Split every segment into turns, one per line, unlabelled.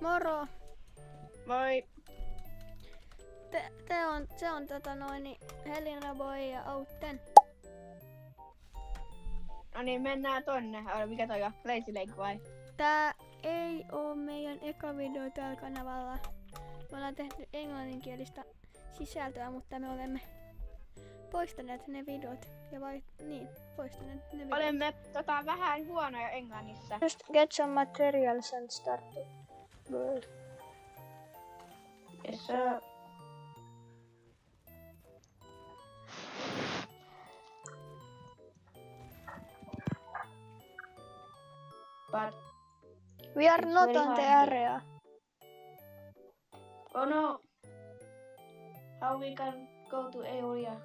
Moro!
Moi!
Se on Helena Boy ja Outen.
No niin, mennään tonne. Mikä toi on? Lazy Lake vai?
Tää ei oo meidän eka video tällä kanavalla. Me ollaan tehty englanninkielistä sisältöä, mutta me olemme poistaneet ne videot. Poistaneet ne videot.
Olemme vähän huonoja englannissa.
Just get some materials and start the world.
Yes, sir. But
We are
it's
not
very
on the
hard.
area.
Oh no! How we can go to area?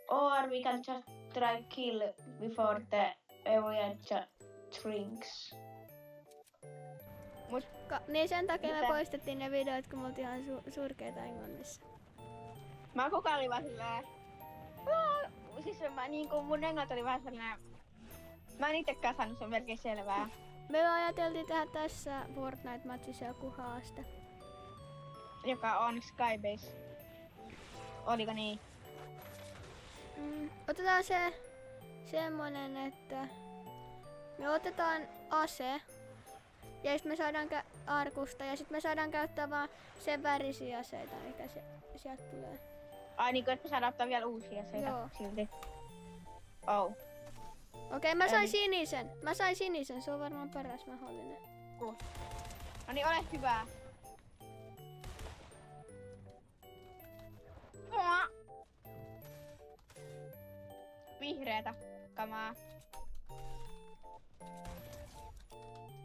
Or we can just try kill before the area shrinks.
Niin sen takia me
Mitä?
poistettiin ne videot, kun me oltiin ihan surkeita englannissa.
Mä kokailin vaan silleen... Siis mun englanti oli vähän sellainen... Mä en itekään saanut sen melkein selvää.
Me ajateltiin tehdä tässä Fortnite-matsissa joku haaste.
Joka on Skybase. Oliko niin?
Otetaan semmonen, että me otetaan ase ja sit me saadaan arkusta ja sit me saadaan käyttää vaan sen värisiä aseita, mikä sieltä tulee.
Ai niinku, että saadaan ottaa vielä uusia aseita.
Joo.
Silti. Oh.
Okei, mä sain sinisen. Mä sain sinisen, se on varmaan paras mahdollinen.
No niin, ole hyvä. Vihreätä kamaa.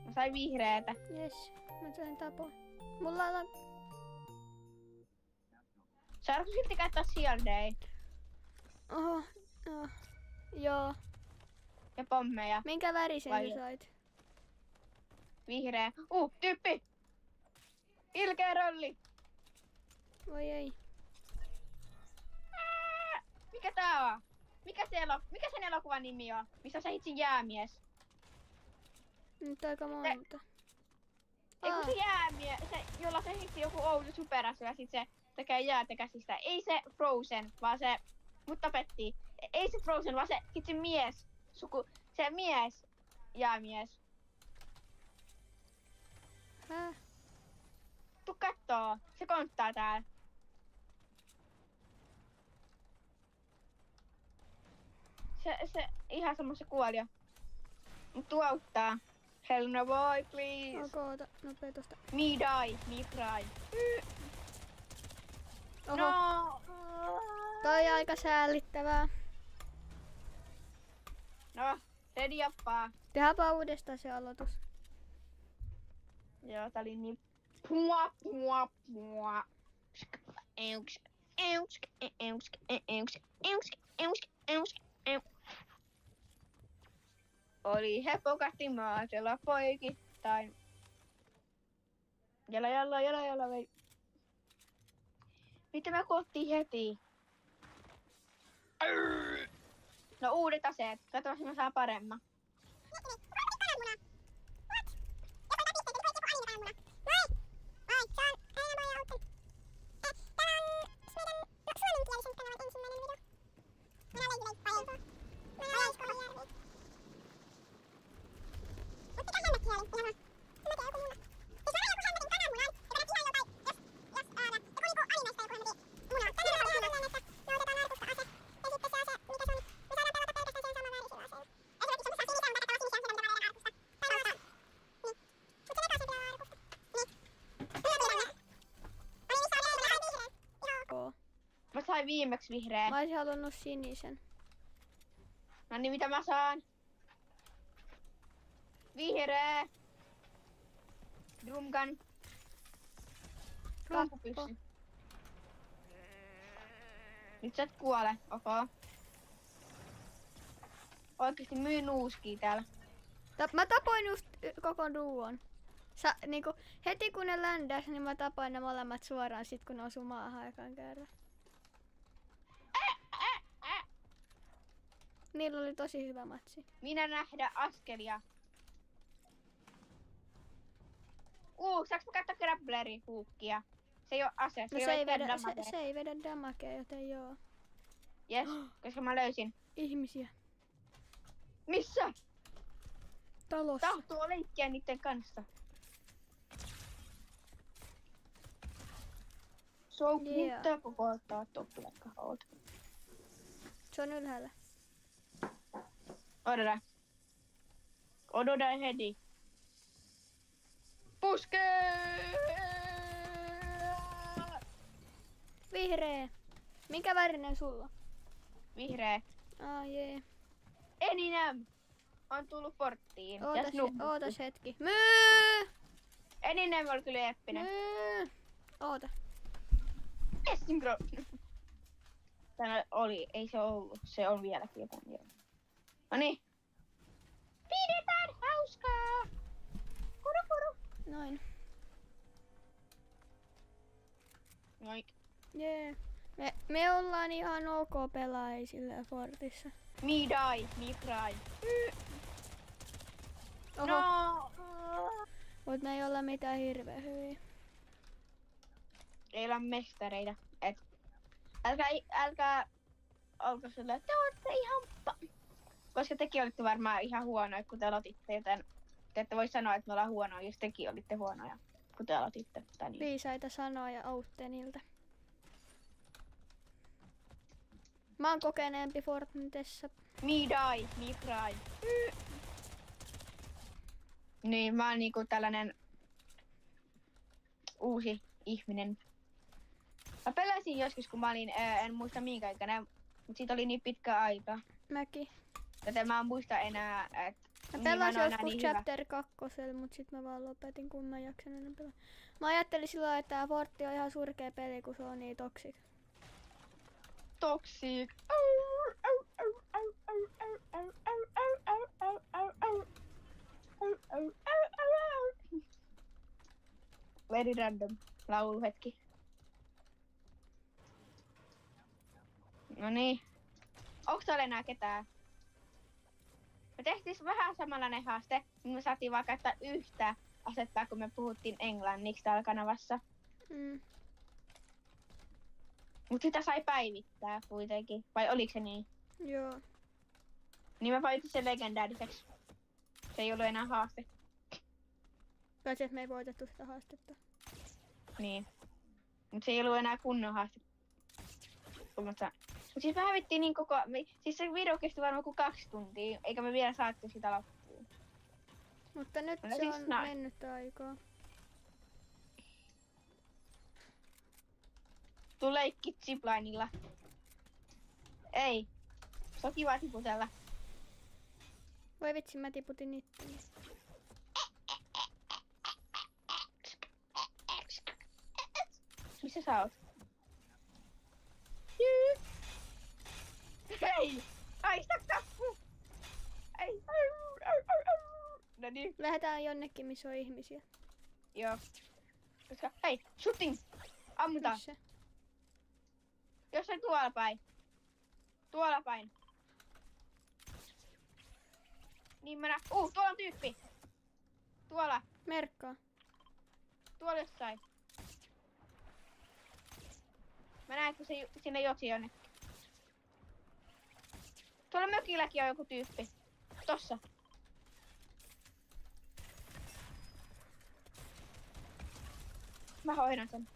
Mä sain vihreätä.
Jes, mä sain tapon. Mulla on...
Saadaanko silti käyttää shieldeja
Oho, joo.
ja pommeja?
Minkä värisen
Vai-
sä sait?
Vihreä. Tyyppi! Ilkeä rolli!
Voi ei.
Mikä tää on? Mikä sen elokuvan nimi on? Missä sä hitsin jäämies?
Nyt aika monta.
Ei kun se jäämies, jolla se hitsi joku outo superasu ja sit se tekee jäätä käsistä. Ei se Frozen, vaan se... Mut tapettiin. Ei se Frozen, vaan se hitsi mies. Se mies. Jäämies.
Häh?
Tuu kattoo. Se konttaa täällä. Se ihan semmoista kuoli jo. Mut tuu auttaa. Helena boy, please.
Onko ota nopea tosta?
Me die, me cry.
Oho,
No.
toi on aika säällittävää.
No, ready jappaa.
Tehdäänpä uudestaan se aloitus.
Joo, tää oli niin... Pua, pua, pua. Eunks, eunks, eunks, eunks, eunks, eunks, eunks, eunks. Oli he pokahti maasella poikittain. Jala, vei. Mitä me kuoltiin heti? No uudet aseet. Katsotaan, mä saan paremman. Mä sain viimeksi vihreä.
Mä olisin halunnut sinisen.
No niin, mitä mä saan? Vihreä. Drumgun. Kampupyssy. Nyt sä et kuole, okei. Oikeesti myy nuuskia täällä.
Mä tapoin just koko duon. Niinku, heti kun ne ländäs, niin mä tapoin ne molemmat suoraan sit kun ne osuu maahan ekan kerran. Niillä oli tosi hyvä matsi.
Minä nähdä askelia. grappleri huukkia. Se ei oo ase,
No se ei vedä damagea, joten joo.
Jes, koska mä löysin.
Ihmisiä.
Missä?
Talossa.
Tahtoo leikkiä niitten kanssa. Mitä kokoiltaa toppilekkahout.
Se on ylhäällä.
Odota. Odota heti. Puskee!
Vihreä. Minkä värinen sulla?
Vihreä.
Jee.
Eninem on tullut porttiin.
Ootas hetki. Myy!
Eninem oli kyllä eppinen.
Myy! Oota.
Synchro. Täällä oli, ei se ollut. Se on vieläkin jotain. Noniin. Pidetään hauskaa! Kuru.
Noin.
Noin.
Jee. Me ollaan ihan ok pelaajia sillä Fortissa.
Me die, me cry.
Oho.
No.
Mut me ei olla mitään hirveän hyviä.
Ei olla mestareita. Et älkää olko sillä, että te olette ihan koska tekin olitte varmaan ihan huonoja, kun te aloititte, joten te ette voi sanoa, että me ollaan huonoja, jos tekin olitte huonoja, kun te aloititte. Niin.
Viisaita sanoja Outtenilta. Mä oon kokeneempi Fortnitessa.
Me die, me cry. Niin, mä oon niinku tällainen uusi ihminen. Mä pelasin joskus, kun mä olin, en muista minkä aikana, mutta siitä oli niin pitkä aika.
Mäkin.
Joten mä en muista enää, että
Mä pelasin joskus chapter 2, mut sit mä vaan lopetin, kun mä en jaksanut enää pelaa. Mä ajattelin silloin, että tää Fortti on ihan surkea peli, kun se on niin toxic.
Toxic. Very random lauluhetki. Noniin. Onks täällä enää ketään? Me tehtiin vähän samanlainen haaste, niin me saatiin vaan käyttää yhtä asetta, kun me puhuttiin englanniksi täällä kanavassa. Mut sitä sai päivittää kuitenkin. Vai oliko se niin?
Joo.
Niin mä valitsin sen legendaariseksi. Se ei ollut enää haaste.
Paitsi et me ei voitettu sitä haastetta.
Niin. Mut se ei ollut enää kunnon haaste. Mut siis me hävittiin niin koko... Siis se video kesti varmaan kuin 2 tuntia, eikä me vielä saattu sitä loppuun.
Mutta nyt
No
se
siis
on mennyt aikaa.
Tuu leikki ziplinella. Ei. Se on kiva tiputella.
Voi vitsi, mä tiputin itteni.
Missä sä oot? Hei! Haista kappu! Ei! No niin.
Lähdetään jonnekin, missä on ihmisiä.
Joo. Koska, hei! Shooting! Ammutaan!
Missä?
Jossain tuolla päin. Tuolla päin. Niin mä tuolla on tyyppi! Tuolla!
Merkkaa.
Tuolla jossain. Mä näen, että se sinne joutsi jonnekin. Tuolla mökilläkin on joku tyyppi. Tossa. Mä hoidan sen.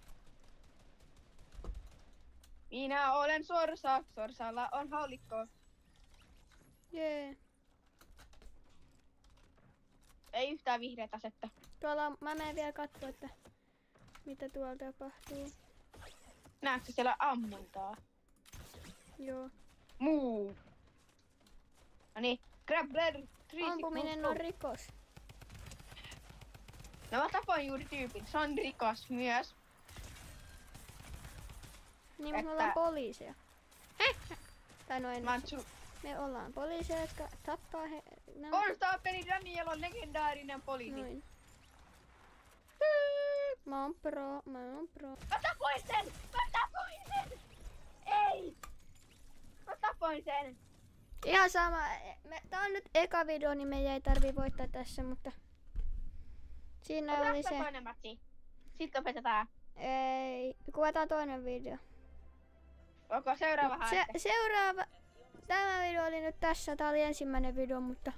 Minä olen sorsa. Sorsalla on haulikko.
Jee.
Ei yhtään vihreät asetta.
Tuolla on, mä menen vielä katsoa, että mitä tuolla tapahtuu.
Näetkö siellä ammuntaa?
Joo.
Muu. Noniin, Grappler.
Ampuminen on rikos.
No mä tapoin juuri tyypin. Se on rikos myös.
Niin, mutta me ollaan poliiseja. Tai no en. Me ollaan poliiseja, jotka tappaa he...
Konstaapeli Daniel on legendaarinen poliisi.
Noin. Mä oon pro.
Mä tapoin sen! Ei! Mä tapoin sen!
Ihan sama. Tää on nyt eka video, niin meidän ei tarvii voittaa tässä, mutta... Siinä oli se...
Toinen matsi. Sitten opetetaan.
Ei, kuvataan toinen video.
Onko seuraava haaste?
Seuraava. Tämä video oli nyt tässä. Tää oli ensimmäinen video, mutta